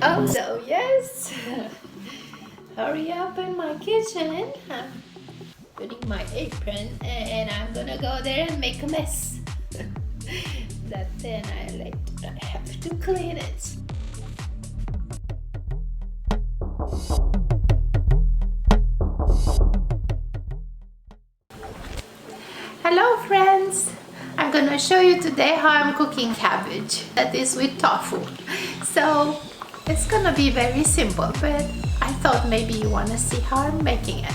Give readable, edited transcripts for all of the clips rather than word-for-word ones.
Oh no, yes. Hurry up in my kitchen. I'm putting my apron and I'm gonna go there and make a mess. That then I have to clean it. Hello friends! I'm gonna show you today how I'm cooking cabbage. That is with tofu. So it's gonna be very simple, but I thought maybe you wanna see how I'm making it.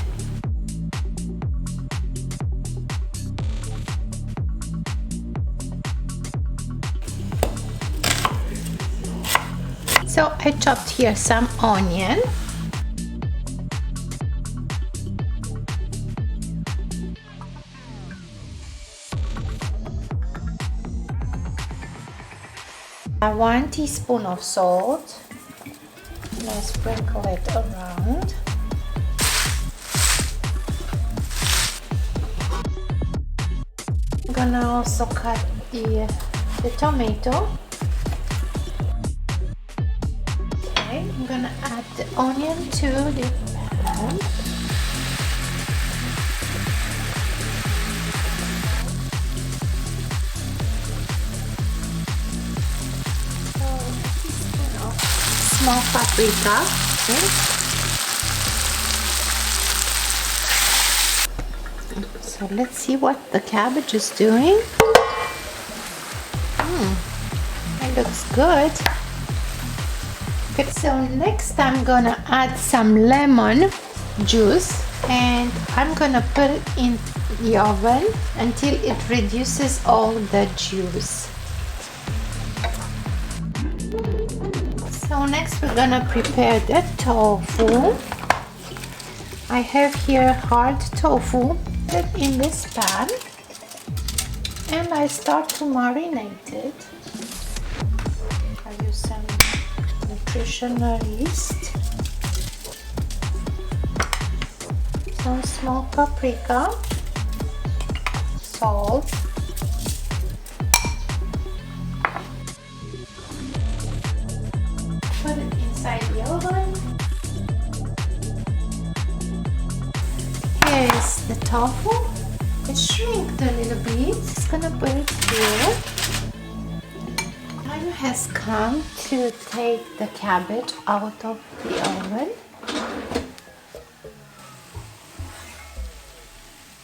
So I chopped here some onion. One teaspoon of salt. And I sprinkle it around. I'm gonna also cut the tomato. Okay, I'm gonna add the onion to the pan. Small paprika. Okay. So let's see what the cabbage is doing. It looks good. Okay, so next I'm gonna add some lemon juice and I'm gonna put it in the oven until it reduces all the juice. So next we're gonna prepare the tofu. I have here hard tofu in this pan and I start to marinate it. I use some nutritional yeast, some small paprika, salt, put it inside the oven. Here is the tofu. It shrinked a little bit. Just gonna put it here. Time has come to take the cabbage out of the oven.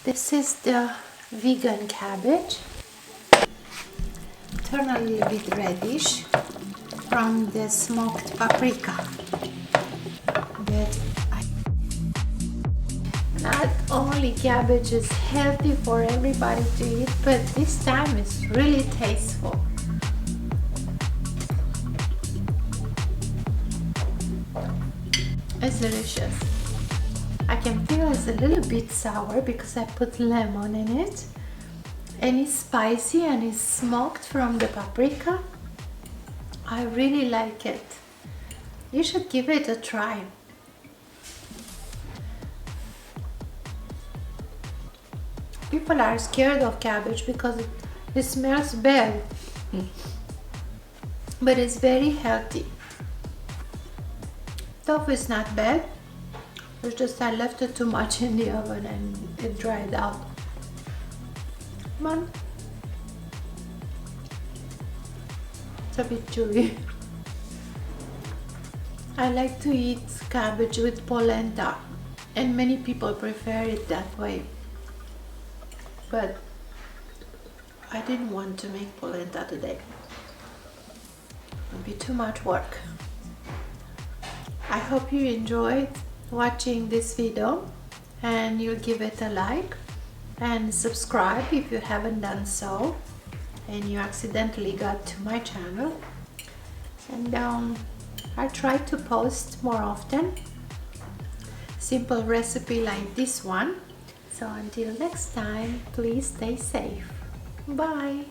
This is the vegan cabbage. Turn a little bit reddish from the smoked paprika. Not only cabbage is healthy for everybody to eat, but this time it's really tasteful. It's delicious. I can feel it's a little bit sour because I put lemon in it, and it's spicy and it's smoked from the paprika. I really like it. You should give it a try. People are scared of cabbage because it smells bad, but it's very healthy. Tofu is not bad. It's just I left it too much in the oven and it dried out. Come on. It's a bit chewy. I like to eat cabbage with polenta, and many people prefer it that way. But I didn't want to make polenta today. It would be too much work. I hope you enjoyed watching this video and you'll give it a like and subscribe if you haven't done so and you accidentally got to my channel. And I try to post more often simple recipe like this one. So until next time, please stay safe. Bye.